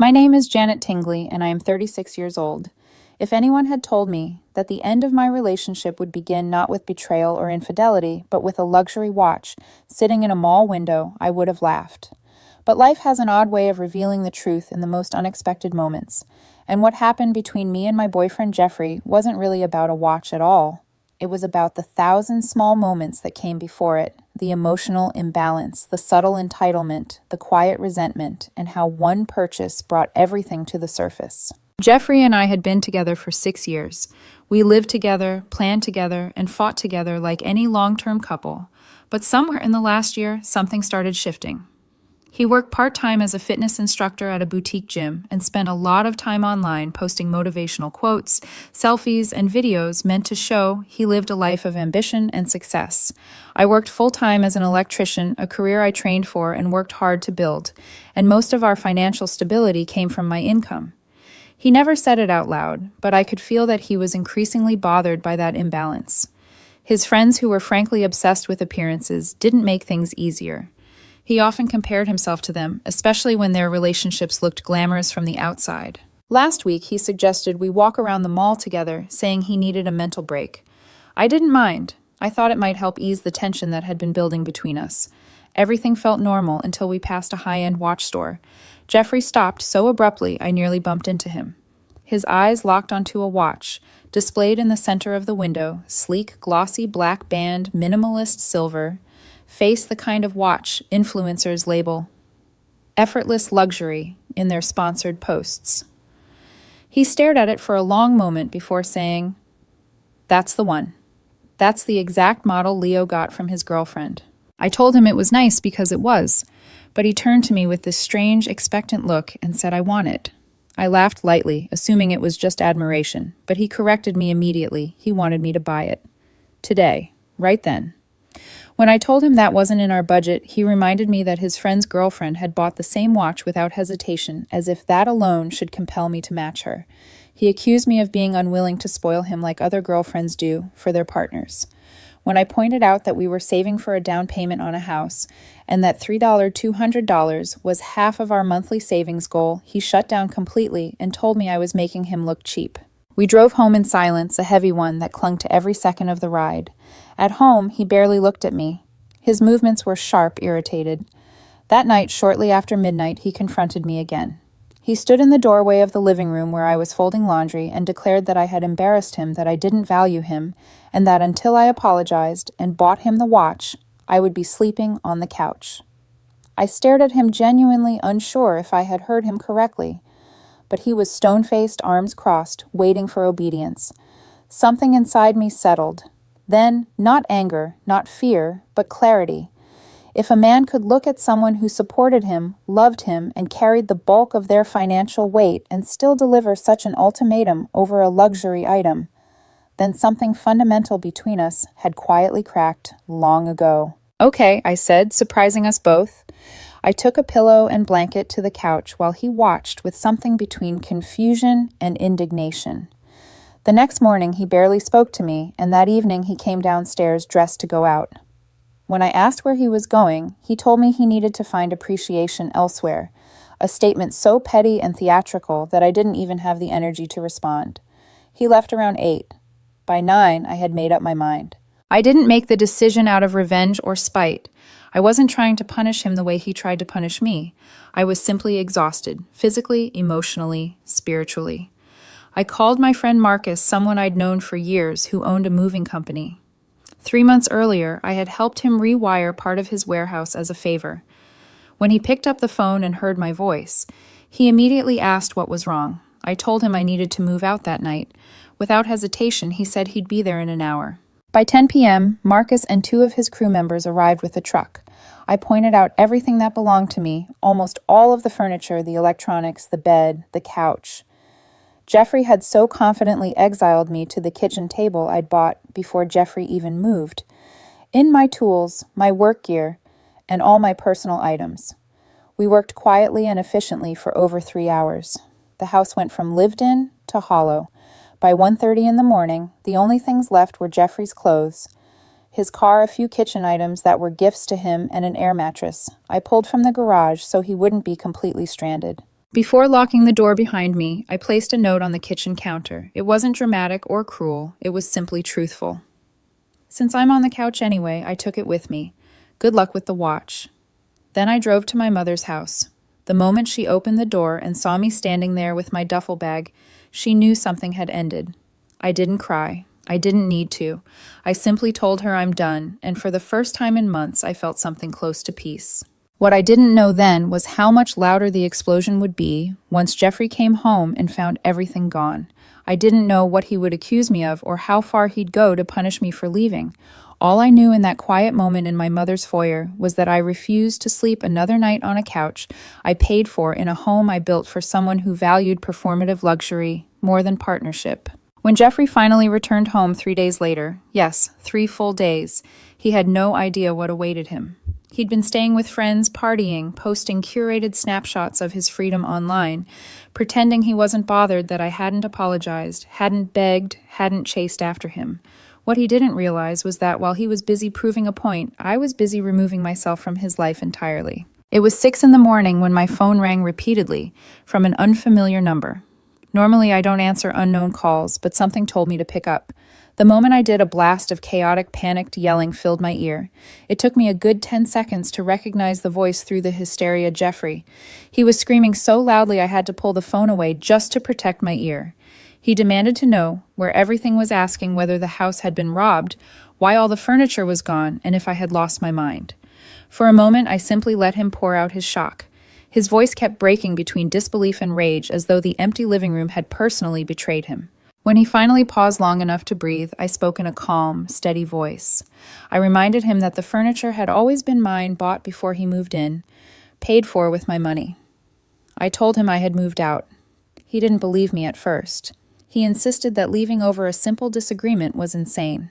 My name is Janet Tingley, and I am 36 years old. If anyone had told me that the end of my relationship would begin not with betrayal or infidelity, but with a luxury watch sitting in a mall window, I would have laughed. But life has an odd way of revealing the truth in the most unexpected moments, and what happened between me and my boyfriend Jeffrey wasn't really about a watch at all. It was about the thousand small moments that came before it, the emotional imbalance, the subtle entitlement, the quiet resentment, and how one purchase brought everything to the surface. Jeffrey and I had been together for 6 years. We lived together, planned together, and fought together like any long-term couple. But somewhere in the last year, something started shifting. He worked part-time as a fitness instructor at a boutique gym and spent a lot of time online posting motivational quotes, selfies, and videos meant to show he lived a life of ambition and success. I worked full-time as an electrician, a career I trained for and worked hard to build, and most of our financial stability came from my income. He never said it out loud, but I could feel that he was increasingly bothered by that imbalance. His friends, who were frankly obsessed with appearances, didn't make things easier. He often compared himself to them, especially when their relationships looked glamorous from the outside. Last week, he suggested we walk around the mall together, saying he needed a mental break. I didn't mind. I thought it might help ease the tension that had been building between us. Everything felt normal until we passed a high-end watch store. Jeffrey stopped so abruptly I nearly bumped into him. His eyes locked onto a watch, displayed in the center of the window, sleek, glossy black band, minimalist silver. Face the kind of watch influencers label effortless luxury in their sponsored posts. He stared at it for a long moment before saying, "That's the one. That's the exact model Leo got from his girlfriend." I told him it was nice because it was, but he turned to me with this strange, expectant look and said, "I want it." I laughed lightly, assuming it was just admiration, but he corrected me immediately. He wanted me to buy it. Today, right then. When I told him that wasn't in our budget, he reminded me that his friend's girlfriend had bought the same watch without hesitation, as if that alone should compel me to match her. He accused me of being unwilling to spoil him like other girlfriends do for their partners. When I pointed out that we were saving for a down payment on a house, and that $200 was half of our monthly savings goal, he shut down completely and told me I was making him look cheap. We drove home in silence, a heavy one that clung to every second of the ride. At home, he barely looked at me. His movements were sharp, irritated. That night, shortly after midnight, he confronted me again. He stood in the doorway of the living room where I was folding laundry and declared that I had embarrassed him, that I didn't value him, and that until I apologized and bought him the watch, I would be sleeping on the couch. I stared at him, genuinely unsure if I had heard him correctly. But he was stone-faced, arms crossed, waiting for obedience. Something inside me settled. Then, not anger, not fear, but clarity. If a man could look at someone who supported him, loved him, and carried the bulk of their financial weight and still deliver such an ultimatum over a luxury item, then something fundamental between us had quietly cracked long ago. "Okay," I said, surprising us both. I took a pillow and blanket to the couch while he watched with something between confusion and indignation. The next morning, he barely spoke to me, and that evening he came downstairs dressed to go out. When I asked where he was going, he told me he needed to find appreciation elsewhere, a statement so petty and theatrical that I didn't even have the energy to respond. He left around 8. By 9, I had made up my mind. I didn't make the decision out of revenge or spite. I wasn't trying to punish him the way he tried to punish me. I was simply exhausted, physically, emotionally, spiritually. I called my friend Marcus, someone I'd known for years, who owned a moving company. 3 months earlier, I had helped him rewire part of his warehouse as a favor. When he picked up the phone and heard my voice, he immediately asked what was wrong. I told him I needed to move out that night. Without hesitation, he said he'd be there in an hour. By 10 p.m., Marcus and 2 of his crew members arrived with a truck. I pointed out everything that belonged to me, almost all of the furniture, the electronics, the bed, the couch. Jeffrey had so confidently exiled me to the kitchen table I'd bought before Jeffrey even moved. In my tools, my work gear, and all my personal items. We worked quietly and efficiently for over 3 hours. The house went from lived in to hollow. By 1:30 in the morning, the only things left were Jeffrey's clothes, his car, a few kitchen items that were gifts to him, and an air mattress I pulled from the garage so he wouldn't be completely stranded. Before locking the door behind me, I placed a note on the kitchen counter. It wasn't dramatic or cruel, it was simply truthful. Since I'm on the couch anyway, I took it with me. Good luck with the watch. Then I drove to my mother's house. The moment she opened the door and saw me standing there with my duffel bag, she knew something had ended. I didn't cry. I didn't need to. I simply told her I'm done, and for the first time in months, I felt something close to peace. What I didn't know then was how much louder the explosion would be once Jeffrey came home and found everything gone. I didn't know what he would accuse me of or how far he'd go to punish me for leaving. All I knew in that quiet moment in my mother's foyer was that I refused to sleep another night on a couch I paid for in a home I built for someone who valued performative luxury more than partnership. When Jeffrey finally returned home 3 days later, yes, 3 full days, he had no idea what awaited him. He'd been staying with friends, partying, posting curated snapshots of his freedom online, pretending he wasn't bothered that I hadn't apologized, hadn't begged, hadn't chased after him. What he didn't realize was that while he was busy proving a point, I was busy removing myself from his life entirely. It was 6 a.m. when my phone rang repeatedly from an unfamiliar number. Normally, I don't answer unknown calls, but something told me to pick up. The moment I did, a blast of chaotic, panicked yelling filled my ear. It took me a good 10 seconds to recognize the voice through the hysteria Jeffrey. He was screaming so loudly I had to pull the phone away just to protect my ear. He demanded to know where everything was, asking whether the house had been robbed, why all the furniture was gone, and if I had lost my mind. For a moment, I simply let him pour out his shock. His voice kept breaking between disbelief and rage, as though the empty living room had personally betrayed him. When he finally paused long enough to breathe, I spoke in a calm, steady voice. I reminded him that the furniture had always been mine, bought before he moved in, paid for with my money. I told him I had moved out. He didn't believe me at first. He insisted that leaving over a simple disagreement was insane.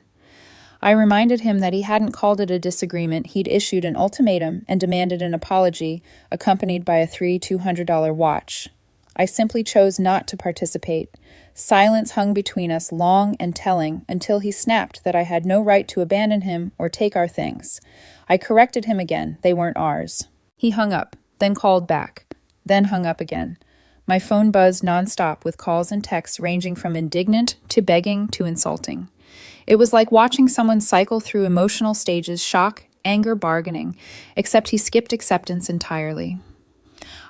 I reminded him that he hadn't called it a disagreement, he'd issued an ultimatum and demanded an apology, accompanied by a $200 watch. I simply chose not to participate. Silence hung between us, long and telling, until he snapped that I had no right to abandon him or take our things. I corrected him again. They weren't ours. He hung up, then called back, then hung up again. My phone buzzed nonstop with calls and texts ranging from indignant to begging to insulting. It was like watching someone cycle through emotional stages: shock, anger, bargaining, except he skipped acceptance entirely.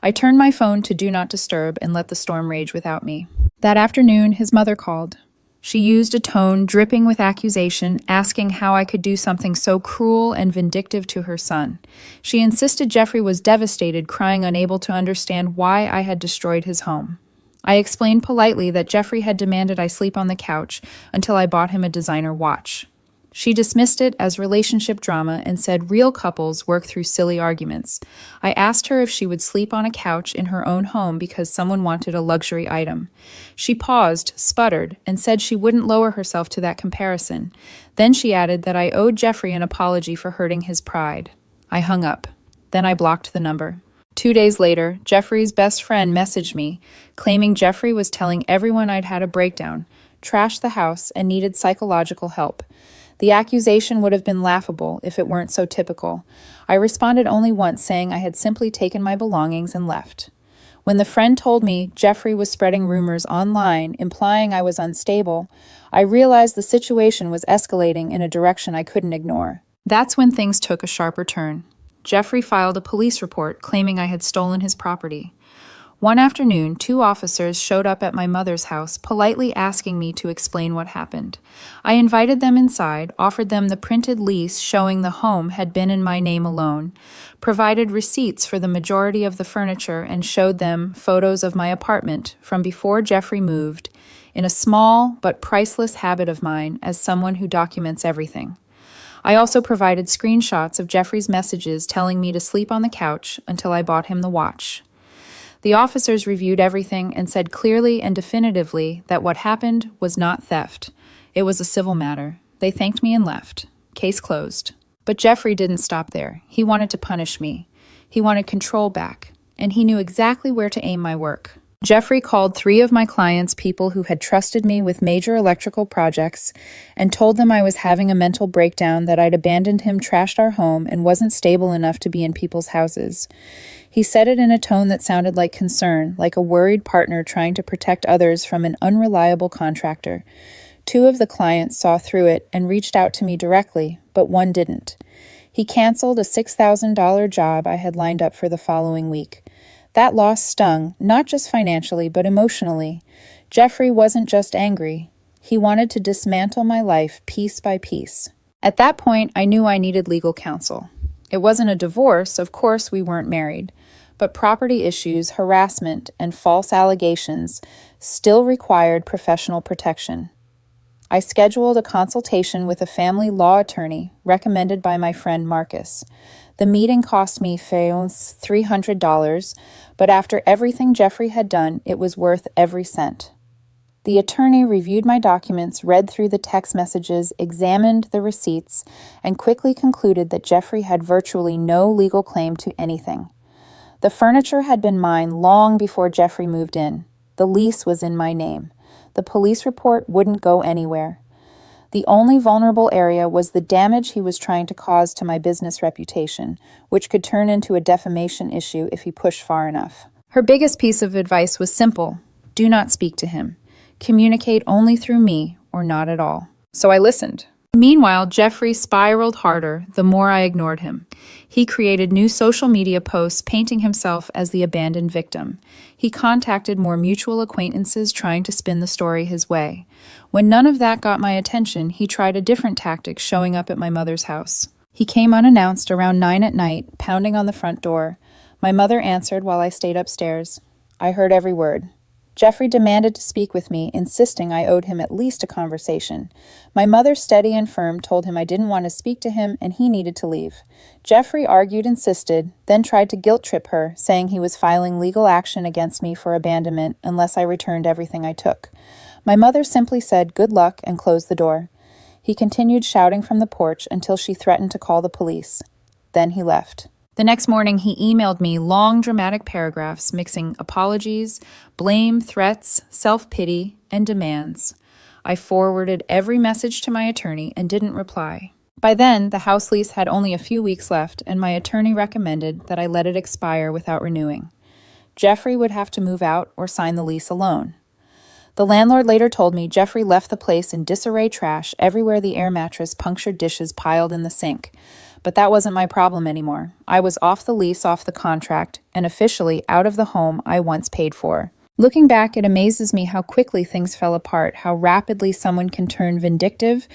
I turned my phone to Do Not Disturb and let the storm rage without me. That afternoon, his mother called. She used a tone dripping with accusation, asking how I could do something so cruel and vindictive to her son. She insisted Jeffrey was devastated, crying, unable to understand why I had destroyed his home. I explained politely that Jeffrey had demanded I sleep on the couch until I bought him a designer watch. She dismissed it as relationship drama and said real couples work through silly arguments. I asked her if she would sleep on a couch in her own home because someone wanted a luxury item. She paused, sputtered, and said she wouldn't lower herself to that comparison. Then she added that I owed Jeffrey an apology for hurting his pride. I hung up. Then I blocked the number. 2 days later, Jeffrey's best friend messaged me, claiming Jeffrey was telling everyone I'd had a breakdown, trashed the house, and needed psychological help. The accusation would have been laughable if it weren't so typical. I responded only once, saying I had simply taken my belongings and left. When the friend told me Jeffrey was spreading rumors online, implying I was unstable, I realized the situation was escalating in a direction I couldn't ignore. That's when things took a sharper turn. Jeffrey filed a police report claiming I had stolen his property. One afternoon, 2 officers showed up at my mother's house, politely asking me to explain what happened. I invited them inside, offered them the printed lease showing the home had been in my name alone, provided receipts for the majority of the furniture, and showed them photos of my apartment from before Jeffrey moved, in a small but priceless habit of mine as someone who documents everything. I also provided screenshots of Jeffrey's messages telling me to sleep on the couch until I bought him the watch. The officers reviewed everything and said clearly and definitively that what happened was not theft. It was a civil matter. They thanked me and left. Case closed. But Jeffrey didn't stop there. He wanted to punish me. He wanted control back. And he knew exactly where to aim my work. Jeffrey called 3 of my clients people who had trusted me with major electrical projects and told them I was having a mental breakdown, that I'd abandoned him, trashed our home, and wasn't stable enough to be in people's houses. He said it in a tone that sounded like concern, like a worried partner trying to protect others from an unreliable contractor. 2 of the clients saw through it and reached out to me directly, but one didn't. He canceled a $6,000 job I had lined up for the following week. That loss stung, not just financially, but emotionally. Jeffrey wasn't just angry. He wanted to dismantle my life piece by piece. At that point, I knew I needed legal counsel. It wasn't a divorce, of course we weren't married, but property issues, harassment, and false allegations still required professional protection. I scheduled a consultation with a family law attorney recommended by my friend Marcus. The meeting cost me $300, but after everything Jeffrey had done, it was worth every cent. The attorney reviewed my documents, read through the text messages, examined the receipts, and quickly concluded that Jeffrey had virtually no legal claim to anything. The furniture had been mine long before Jeffrey moved in. The lease was in my name. The police report wouldn't go anywhere. The only vulnerable area was the damage he was trying to cause to my business reputation, which could turn into a defamation issue if he pushed far enough. Her biggest piece of advice was simple: do not speak to him. Communicate only through me, or not at all. So I listened. Meanwhile, Jeffrey spiraled harder the more I ignored him. He created new social media posts painting himself as the abandoned victim. He contacted more mutual acquaintances trying to spin the story his way. When none of that got my attention, he tried a different tactic, showing up at my mother's house. He came unannounced around 9 at night, pounding on the front door. My mother answered while I stayed upstairs. I heard every word. Jeffrey demanded to speak with me, insisting I owed him at least a conversation. My mother, steady and firm, told him I didn't want to speak to him and he needed to leave. Jeffrey argued, insisted, then tried to guilt-trip her, saying he was filing legal action against me for abandonment unless I returned everything I took. My mother simply said good luck and closed the door. He continued shouting from the porch until she threatened to call the police. Then he left. The next morning, he emailed me long, dramatic paragraphs mixing apologies, blame, threats, self-pity, and demands. I forwarded every message to my attorney and didn't reply. By then, the house lease had only a few weeks left, and my attorney recommended that I let it expire without renewing. Jeffrey would have to move out or sign the lease alone. The landlord later told me Jeffrey left the place in disarray, trash everywhere, the air mattress, punctured dishes piled in the sink. But that wasn't my problem anymore. I was off the lease, off the contract, and officially out of the home I once paid for. Looking back, it amazes me how quickly things fell apart, how rapidly someone can turn vindictive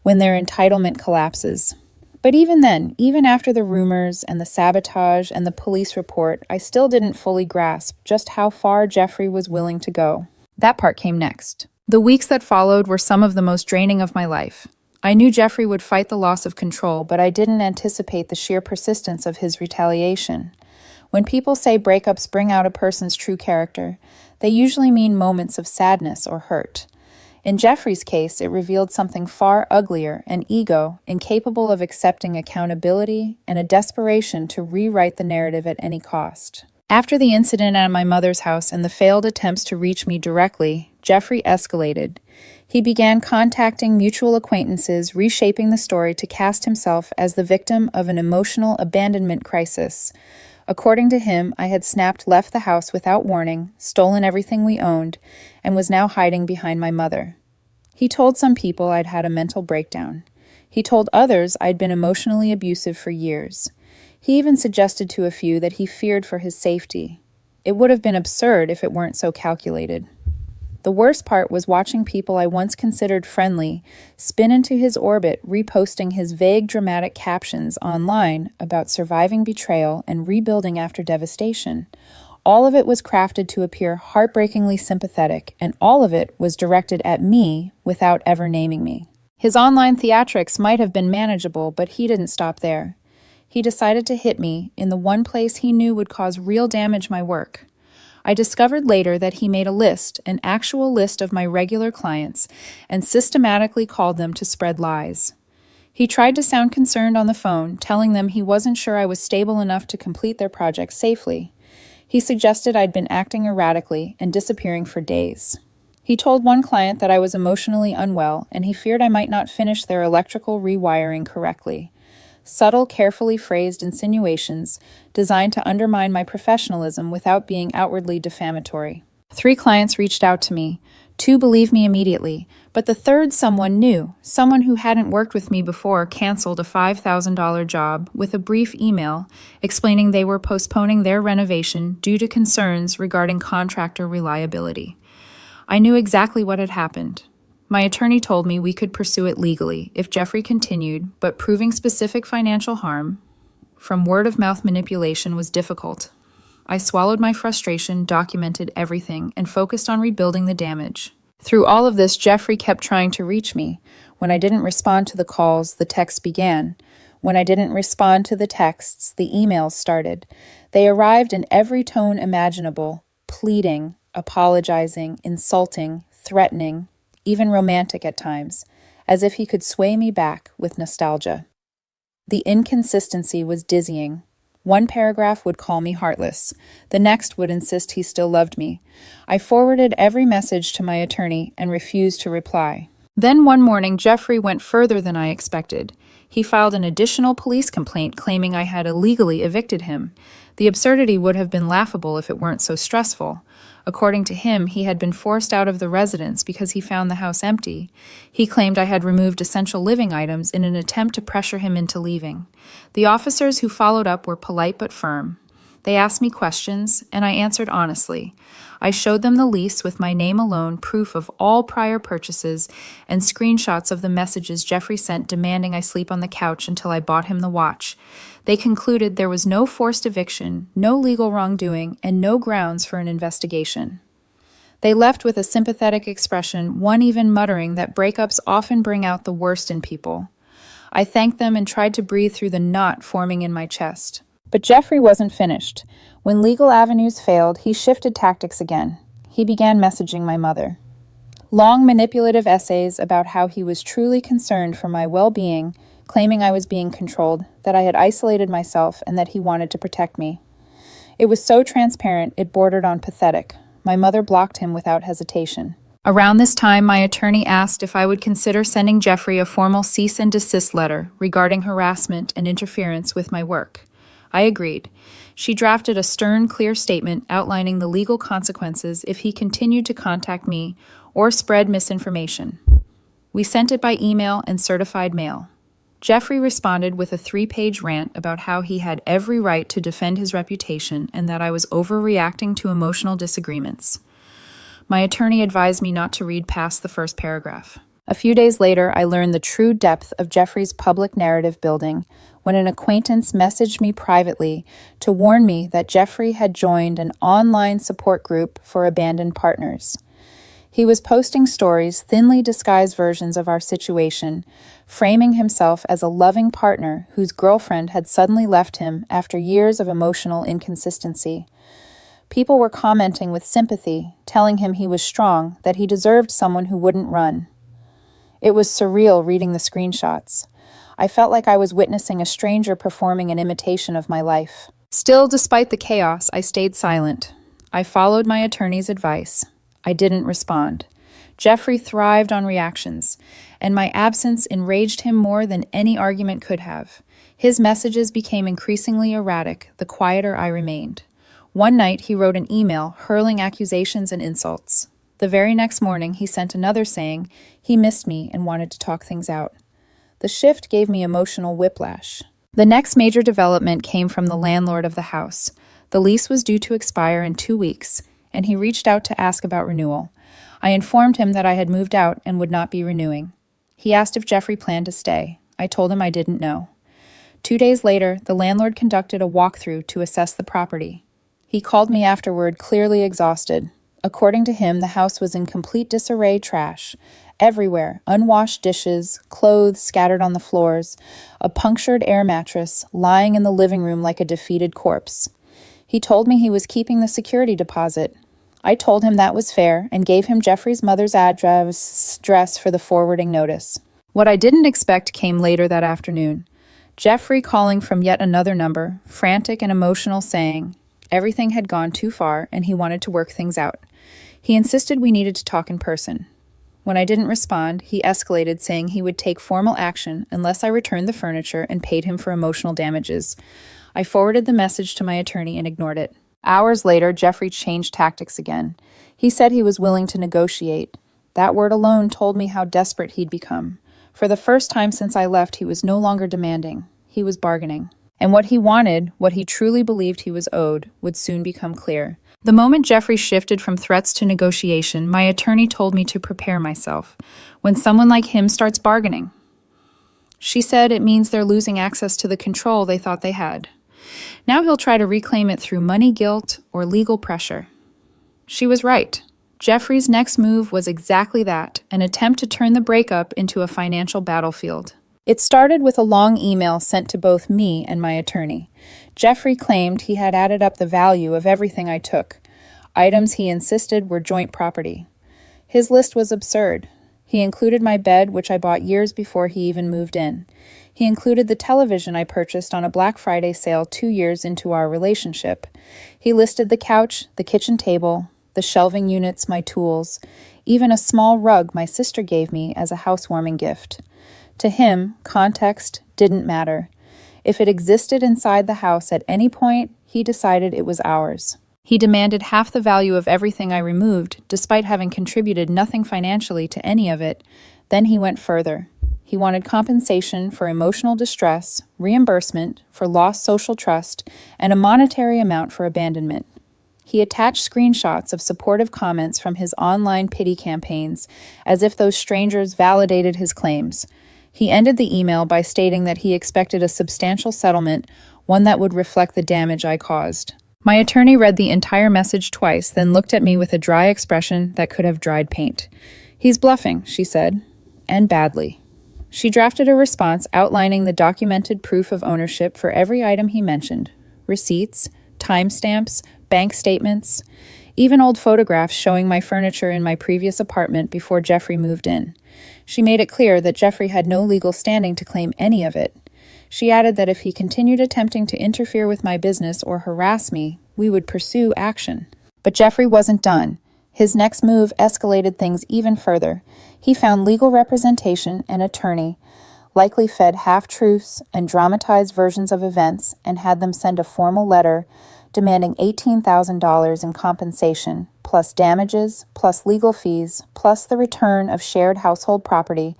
when their entitlement collapses. But even then, even after the rumors and the sabotage and the police report, I still didn't fully grasp just how far Jeffrey was willing to go. That part came next. The weeks that followed were some of the most draining of my life. I knew Jeffrey would fight the loss of control, but I didn't anticipate the sheer persistence of his retaliation. When people say breakups bring out a person's true character, they usually mean moments of sadness or hurt. In Jeffrey's case, it revealed something far uglier: an ego incapable of accepting accountability and a desperation to rewrite the narrative at any cost. After the incident at my mother's house and the failed attempts to reach me directly, Jeffrey escalated. He began contacting mutual acquaintances, reshaping the story to cast himself as the victim of an emotional abandonment crisis. According to him, I had left the house without warning, stolen everything we owned, and was now hiding behind my mother. He told some people I'd had a mental breakdown. He told others I'd been emotionally abusive for years. He even suggested to a few that he feared for his safety. It would have been absurd if it weren't so calculated. The worst part was watching people I once considered friendly spin into his orbit, reposting his vague, dramatic captions online about surviving betrayal and rebuilding after devastation. All of it was crafted to appear heartbreakingly sympathetic, and all of it was directed at me without ever naming me. His online theatrics might have been manageable, but he didn't stop there. He decided to hit me in the one place he knew would cause real damage: my work. I discovered later that he made a list, an actual list of my regular clients, and systematically called them to spread lies. He tried to sound concerned on the phone, telling them he wasn't sure I was stable enough to complete their projects safely. He suggested I'd been acting erratically and disappearing for days. He told one client that I was emotionally unwell and he feared I might not finish their electrical rewiring correctly. Subtle, carefully phrased insinuations designed to undermine my professionalism without being outwardly defamatory. 3 clients reached out to me. 2 believed me immediately, but the third someone new, someone who hadn't worked with me before, canceled a $5,000 job with a brief email explaining they were postponing their renovation due to concerns regarding contractor reliability. I knew exactly what had happened. My attorney told me we could pursue it legally if Jeffrey continued, but proving specific financial harm from word-of-mouth manipulation was difficult. I swallowed my frustration, documented everything, and focused on rebuilding the damage. Through all of this, Jeffrey kept trying to reach me. When I didn't respond to the calls, the texts began. When I didn't respond to the texts, the emails started. They arrived in every tone imaginable: pleading, apologizing, insulting, threatening, even romantic at times, as if he could sway me back with nostalgia. The inconsistency was dizzying. One paragraph would call me heartless. The next would insist he still loved me. I forwarded every message to my attorney and refused to reply. Then one morning, Jeffrey went further than I expected. He filed an additional police complaint claiming I had illegally evicted him. The absurdity would have been laughable if it weren't so stressful. According to him, he had been forced out of the residence because he found the house empty. He claimed I had removed essential living items in an attempt to pressure him into leaving. The officers who followed up were polite but firm. They asked me questions, and I answered honestly. I showed them the lease with my name alone, proof of all prior purchases, and screenshots of the messages Jeffrey sent demanding I sleep on the couch until I bought him the watch. They concluded there was no forced eviction, no legal wrongdoing, and no grounds for an investigation. They left with a sympathetic expression, one even muttering that breakups often bring out the worst in people. I thanked them and tried to breathe through the knot forming in my chest. But Jeffrey wasn't finished. When legal avenues failed, he shifted tactics again. He began messaging my mother. Long manipulative essays about how he was truly concerned for my well-being, claiming I was being controlled, that I had isolated myself, and that he wanted to protect me. It was so transparent, it bordered on pathetic. My mother blocked him without hesitation. Around this time, my attorney asked if I would consider sending Jeffrey a formal cease and desist letter regarding harassment and interference with my work. I agreed. She drafted a stern, clear statement outlining the legal consequences if he continued to contact me or spread misinformation. We sent it by email and certified mail. Jeffrey responded with a 3-page rant about how he had every right to defend his reputation and that I was overreacting to emotional disagreements. My attorney advised me not to read past the first paragraph. A few days later, I learned the true depth of Jeffrey's public narrative building when an acquaintance messaged me privately to warn me that Jeffrey had joined an online support group for abandoned partners. He was posting stories, thinly disguised versions of our situation, framing himself as a loving partner whose girlfriend had suddenly left him after years of emotional inconsistency. People were commenting with sympathy, telling him he was strong, that he deserved someone who wouldn't run. It was surreal reading the screenshots. I felt like I was witnessing a stranger performing an imitation of my life. Still, despite the chaos, I stayed silent. I followed my attorney's advice. I didn't respond. Jeffrey thrived on reactions, and my absence enraged him more than any argument could have. His messages became increasingly erratic the quieter I remained. One night, he wrote an email hurling accusations and insults. The very next morning, he sent another saying he missed me and wanted to talk things out. The shift gave me emotional whiplash. The next major development came from the landlord of the house. The lease was due to expire in 2 weeks, and he reached out to ask about renewal. I informed him that I had moved out and would not be renewing. He asked if Jeffrey planned to stay. I told him I didn't know. 2 days later, the landlord conducted a walkthrough to assess the property. He called me afterward, clearly exhausted. According to him, the house was in complete disarray, trash. Everywhere, unwashed dishes, clothes scattered on the floors, a punctured air mattress lying in the living room like a defeated corpse. He told me he was keeping the security deposit. I told him that was fair and gave him Jeffrey's mother's address for the forwarding notice. What I didn't expect came later that afternoon. Jeffrey calling from yet another number, frantic and emotional, saying, Everything had gone too far, and he wanted to work things out. He insisted we needed to talk in person. When I didn't respond, he escalated, saying he would take formal action unless I returned the furniture and paid him for emotional damages. I forwarded the message to my attorney and ignored it. Hours later, Jeffrey changed tactics again. He said he was willing to negotiate. That word alone told me how desperate he'd become. For the first time since I left, he was no longer demanding. He was bargaining. And what he wanted, what he truly believed he was owed, would soon become clear. The moment Jeffrey shifted from threats to negotiation, my attorney told me to prepare myself. When someone like him starts bargaining, she said it means they're losing access to the control they thought they had. Now he'll try to reclaim it through money guilt or legal pressure. She was right. Jeffrey's next move was exactly that, an attempt to turn the breakup into a financial battlefield. It started with a long email sent to both me and my attorney. Jeffrey claimed he had added up the value of everything I took. Items he insisted were joint property. His list was absurd. He included my bed, which I bought years before he even moved in. He included the television I purchased on a Black Friday sale 2 years into our relationship. He listed the couch, the kitchen table, the shelving units, my tools, even a small rug my sister gave me as a housewarming gift. To him, context didn't matter. If it existed inside the house at any point, he decided it was ours. He demanded half the value of everything I removed, despite having contributed nothing financially to any of it. Then he went further. He wanted compensation for emotional distress, reimbursement for lost social trust, and a monetary amount for abandonment. He attached screenshots of supportive comments from his online pity campaigns, as if those strangers validated his claims. He ended the email by stating that he expected a substantial settlement, one that would reflect the damage I caused. My attorney read the entire message twice, then looked at me with a dry expression that could have dried paint. "He's bluffing," she said, "and badly." She drafted a response outlining the documented proof of ownership for every item he mentioned: receipts, timestamps, bank statements, even old photographs showing my furniture in my previous apartment before Jeffrey moved in. She made it clear that Jeffrey had no legal standing to claim any of it. She added that if he continued attempting to interfere with my business or harass me, we would pursue action. But Jeffrey wasn't done. His next move escalated things even further. He found legal representation, an attorney, likely fed half-truths and dramatized versions of events, and had them send a formal letter demanding $18,000 in compensation, plus damages, plus legal fees, plus the return of shared household property,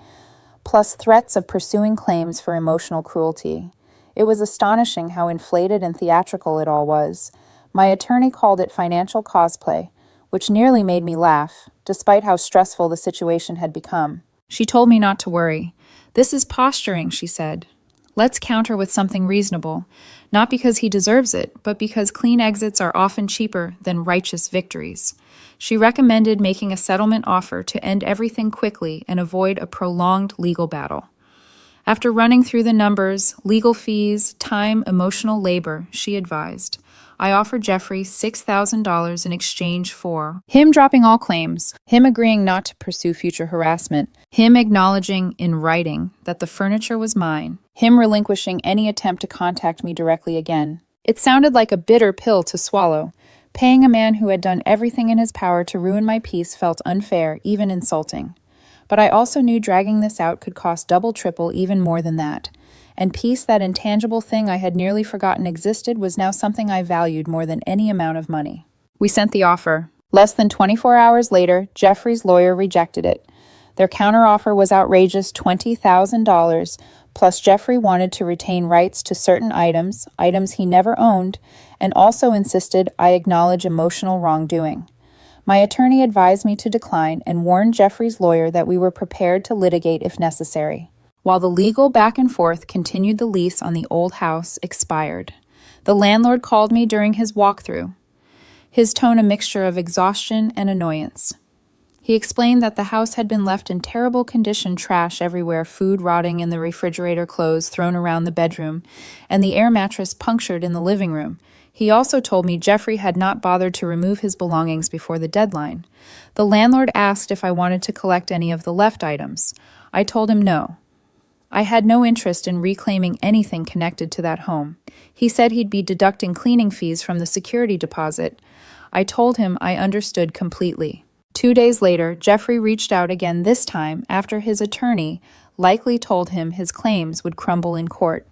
plus threats of pursuing claims for emotional cruelty. It was astonishing how inflated and theatrical it all was. My attorney called it financial cosplay, which nearly made me laugh, despite how stressful the situation had become. She told me not to worry. "This is posturing," she said. "Let's counter with something reasonable, not because he deserves it, but because clean exits are often cheaper than righteous victories." She recommended making a settlement offer to end everything quickly and avoid a prolonged legal battle. After running through the numbers, legal fees, time, emotional labor, she advised, I offered Jeffrey $6,000 in exchange for him dropping all claims, him agreeing not to pursue future harassment, him acknowledging in writing that the furniture was mine, him relinquishing any attempt to contact me directly again. It sounded like a bitter pill to swallow. Paying a man who had done everything in his power to ruin my peace felt unfair, even insulting. But I also knew dragging this out could cost double, triple, even more than that. And peace, that intangible thing I had nearly forgotten existed, was now something I valued more than any amount of money. We sent the offer. Less than 24 hours later, Jeffrey's lawyer rejected it. Their counteroffer was outrageous $20,000, plus Jeffrey wanted to retain rights to certain items he never owned, and also insisted I acknowledge emotional wrongdoing. My attorney advised me to decline and warned Jeffrey's lawyer that we were prepared to litigate if necessary. While the legal back and forth continued, the lease on the old house expired. The landlord called me during his walkthrough, his tone a mixture of exhaustion and annoyance. He explained that the house had been left in terrible condition, trash everywhere, food rotting in the refrigerator, clothes thrown around the bedroom, and the air mattress punctured in the living room. He also told me Jeffrey had not bothered to remove his belongings before the deadline. The landlord asked if I wanted to collect any of the left items. I told him no. I had no interest in reclaiming anything connected to that home. He said he'd be deducting cleaning fees from the security deposit. I told him I understood completely. 2 days later, Jeffrey reached out again, this time after his attorney likely told him his claims would crumble in court.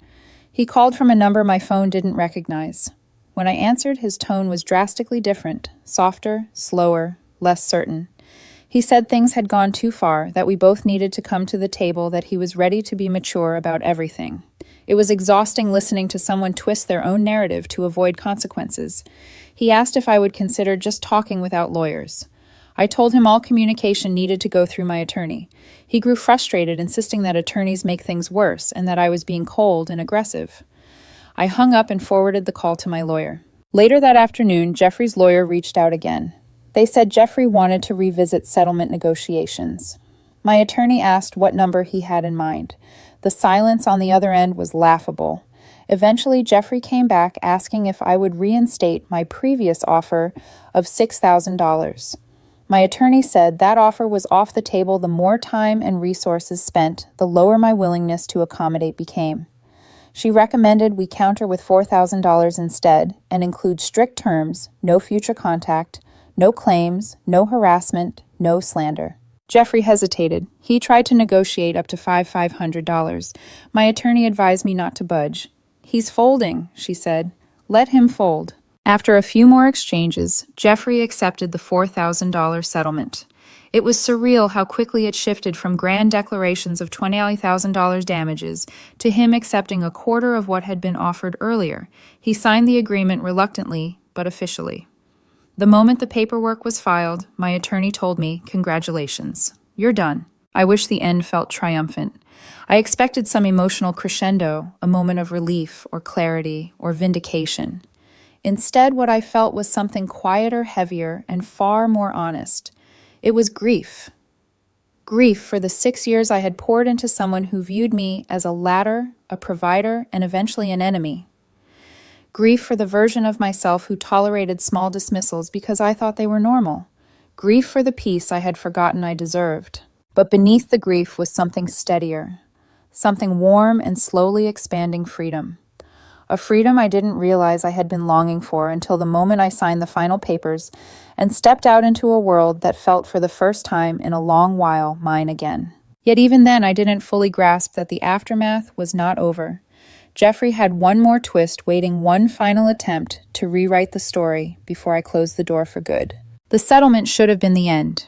He called from a number my phone didn't recognize. When I answered, his tone was drastically different, softer, slower, less certain. He said things had gone too far, that we both needed to come to the table, that he was ready to be mature about everything. It was exhausting listening to someone twist their own narrative to avoid consequences. He asked if I would consider just talking without lawyers. I told him all communication needed to go through my attorney. He grew frustrated, insisting that attorneys make things worse and that I was being cold and aggressive. I hung up and forwarded the call to my lawyer. Later that afternoon, Jeffrey's lawyer reached out again. They said Jeffrey wanted to revisit settlement negotiations. My attorney asked what number he had in mind. The silence on the other end was laughable. Eventually, Jeffrey came back asking if I would reinstate my previous offer of $6,000. My attorney said that offer was off the table. The more time and resources spent, the lower my willingness to accommodate became. She recommended we counter with $4,000 instead and include strict terms, no future contact, no claims, no harassment, no slander. Jeffrey hesitated. He tried to negotiate up to $500. My attorney advised me not to budge. "He's folding," she said. "Let him fold." After a few more exchanges, Jeffrey accepted the $4,000 settlement. It was surreal how quickly it shifted from grand declarations of $20,000 damages to him accepting a quarter of what had been offered earlier. He signed the agreement reluctantly, but officially. The moment the paperwork was filed, my attorney told me, "Congratulations. You're done." I wish the end felt triumphant. I expected some emotional crescendo, a moment of relief or clarity or vindication. Instead, what I felt was something quieter, heavier, and far more honest. It was grief. Grief for the 6 years I had poured into someone who viewed me as a ladder, a provider, and eventually an enemy. Grief for the version of myself who tolerated small dismissals because I thought they were normal. Grief for the peace I had forgotten I deserved. But beneath the grief was something steadier, something warm and slowly expanding freedom. A freedom I didn't realize I had been longing for until the moment I signed the final papers and stepped out into a world that felt for the first time in a long while mine again. Yet even then I didn't fully grasp that the aftermath was not over. Jeffrey had one more twist, waiting, one final attempt to rewrite the story before I closed the door for good. The settlement should have been the end.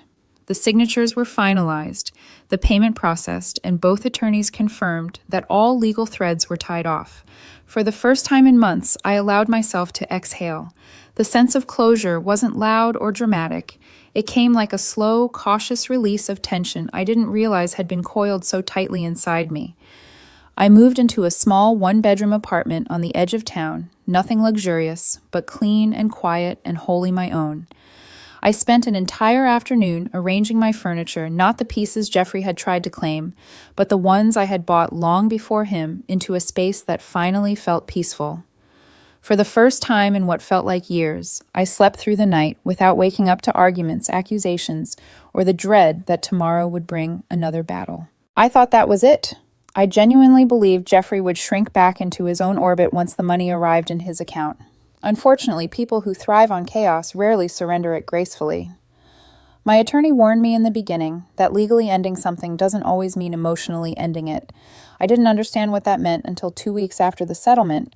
The signatures were finalized, the payment processed, and both attorneys confirmed that all legal threads were tied off. For the first time in months, I allowed myself to exhale. The sense of closure wasn't loud or dramatic. It came like a slow, cautious release of tension I didn't realize had been coiled so tightly inside me. I moved into a small one-bedroom apartment on the edge of town, nothing luxurious, but clean and quiet and wholly my own. I spent an entire afternoon arranging my furniture, not the pieces Jeffrey had tried to claim, but the ones I had bought long before him, into a space that finally felt peaceful. For the first time in what felt like years, I slept through the night without waking up to arguments, accusations, or the dread that tomorrow would bring another battle. I thought that was it. I genuinely believed Jeffrey would shrink back into his own orbit once the money arrived in his account. Unfortunately, people who thrive on chaos rarely surrender it gracefully. My attorney warned me in the beginning that legally ending something doesn't always mean emotionally ending it. I didn't understand what that meant until 2 weeks after the settlement,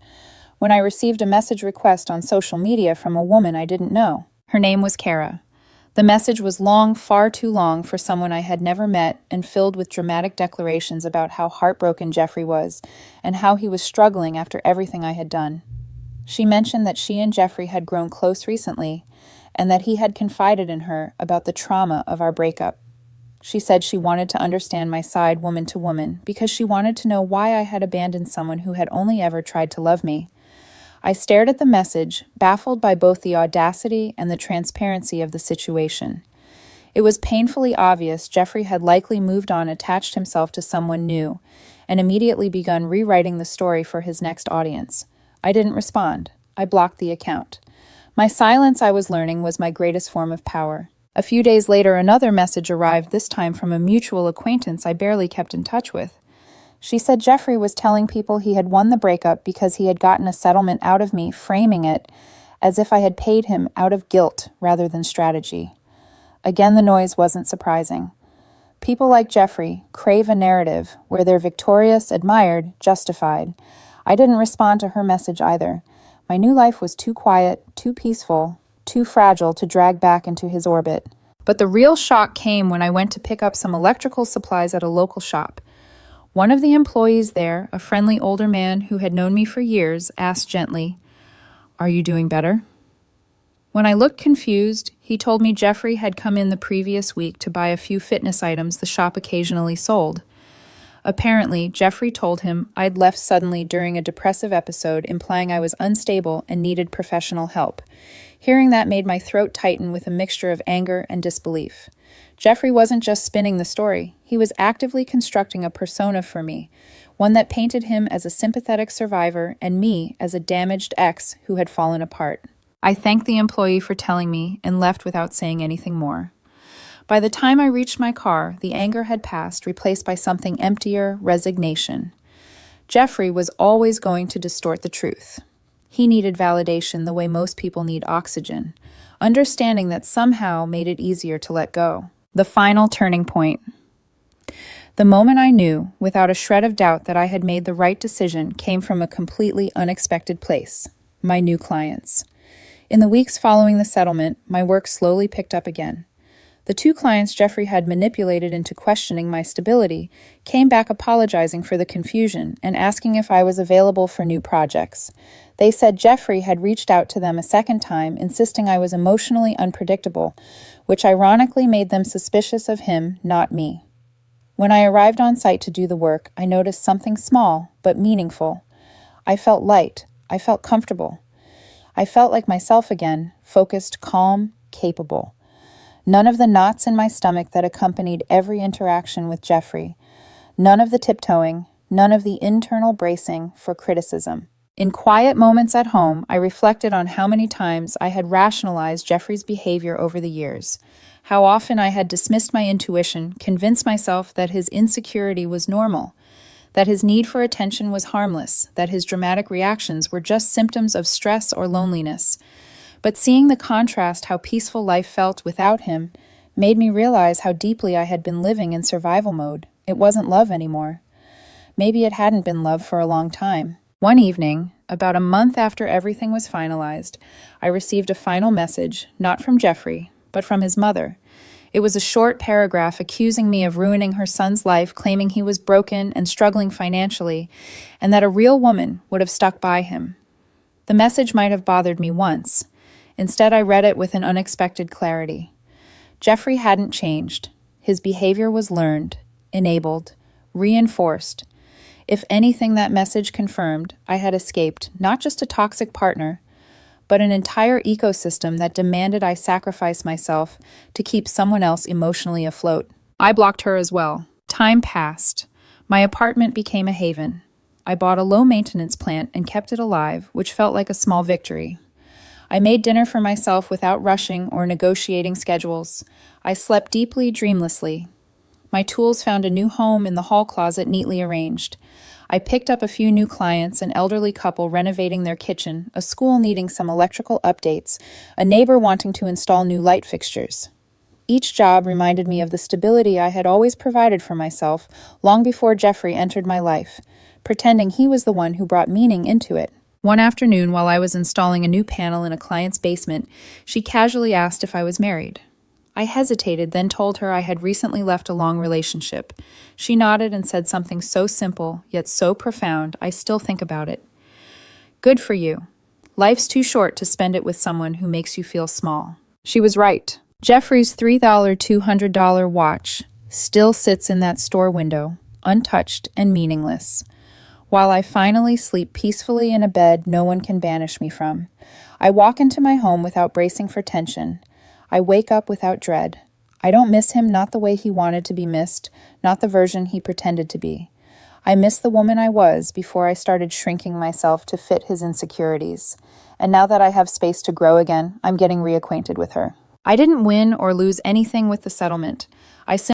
when I received a message request on social media from a woman I didn't know. Her name was Kara. The message was long, far too long for someone I had never met, and filled with dramatic declarations about how heartbroken Jeffrey was and how he was struggling after everything I had done. She mentioned that she and Jeffrey had grown close recently and that he had confided in her about the trauma of our breakup. She said she wanted to understand my side woman to woman because she wanted to know why I had abandoned someone who had only ever tried to love me. I stared at the message, baffled by both the audacity and the transparency of the situation. It was painfully obvious Jeffrey had likely moved on, attached himself to someone new, and immediately begun rewriting the story for his next audience. I didn't respond. I blocked the account. My silence, I was learning, was my greatest form of power. A few days later, another message arrived, this time from a mutual acquaintance I barely kept in touch with. She said Jeffrey was telling people he had won the breakup because he had gotten a settlement out of me, framing it as if I had paid him out of guilt rather than strategy. Again, the noise wasn't surprising. People like Jeffrey crave a narrative where they're victorious, admired, justified. I didn't respond to her message either. My new life was too quiet, too peaceful, too fragile to drag back into his orbit. But the real shock came when I went to pick up some electrical supplies at a local shop. One of the employees there, a friendly older man who had known me for years, asked gently, "Are you doing better?" When I looked confused, he told me Jeffrey had come in the previous week to buy a few fitness items the shop occasionally sold. Apparently, Jeffrey told him I'd left suddenly during a depressive episode, implying I was unstable and needed professional help. Hearing that made my throat tighten with a mixture of anger and disbelief. Jeffrey wasn't just spinning the story. He was actively constructing a persona for me, one that painted him as a sympathetic survivor and me as a damaged ex who had fallen apart. I thanked the employee for telling me and left without saying anything more. By the time I reached my car, the anger had passed, replaced by something emptier, resignation. Jeffrey was always going to distort the truth. He needed validation the way most people need oxygen. Understanding that somehow made it easier to let go. The final turning point. The moment I knew, without a shred of doubt, that I had made the right decision came from a completely unexpected place: my new clients. In the weeks following the settlement, my work slowly picked up again. The 2 clients Jeffrey had manipulated into questioning my stability came back apologizing for the confusion and asking if I was available for new projects. They said Jeffrey had reached out to them a second time, insisting I was emotionally unpredictable, which ironically made them suspicious of him, not me. When I arrived on site to do the work, I noticed something small but meaningful. I felt light. I felt comfortable. I felt like myself again, focused, calm, capable. None of the knots in my stomach that accompanied every interaction with Jeffrey. None of the tiptoeing, none of the internal bracing for criticism. In quiet moments at home, I reflected on how many times I had rationalized Jeffrey's behavior over the years. How often I had dismissed my intuition, convinced myself that his insecurity was normal, that his need for attention was harmless, that his dramatic reactions were just symptoms of stress or loneliness. But seeing the contrast how peaceful life felt without him made me realize how deeply I had been living in survival mode. It wasn't love anymore. Maybe it hadn't been love for a long time. One evening, about a month after everything was finalized, I received a final message, not from Jeffrey, but from his mother. It was a short paragraph accusing me of ruining her son's life, claiming he was broken and struggling financially, and that a real woman would have stuck by him. The message might have bothered me once. Instead, I read it with an unexpected clarity. Jeffrey hadn't changed. His behavior was learned, enabled, reinforced. If anything, that message confirmed I had escaped not just a toxic partner, but an entire ecosystem that demanded I sacrifice myself to keep someone else emotionally afloat. I blocked her as well. Time passed. My apartment became a haven. I bought a low-maintenance plant and kept it alive, which felt like a small victory. I made dinner for myself without rushing or negotiating schedules. I slept deeply, dreamlessly. My tools found a new home in the hall closet neatly arranged. I picked up a few new clients, an elderly couple renovating their kitchen, a school needing some electrical updates, a neighbor wanting to install new light fixtures. Each job reminded me of the stability I had always provided for myself long before Jeffrey entered my life, pretending he was the one who brought meaning into it. One afternoon, while I was installing a new panel in a client's basement, she casually asked if I was married. I hesitated, then told her I had recently left a long relationship. She nodded and said something so simple, yet so profound, I still think about it. Good for you. Life's too short to spend it with someone who makes you feel small. She was right. Jeffrey's $3 $200 watch still sits in that store window, untouched and meaningless. While I finally sleep peacefully in a bed no one can banish me from, I walk into my home without bracing for tension. I wake up without dread. I don't miss him, not the way he wanted to be missed, not the version he pretended to be. I miss the woman I was before I started shrinking myself to fit his insecurities. And now that I have space to grow again, I'm getting reacquainted with her. I didn't win or lose anything with the settlement. I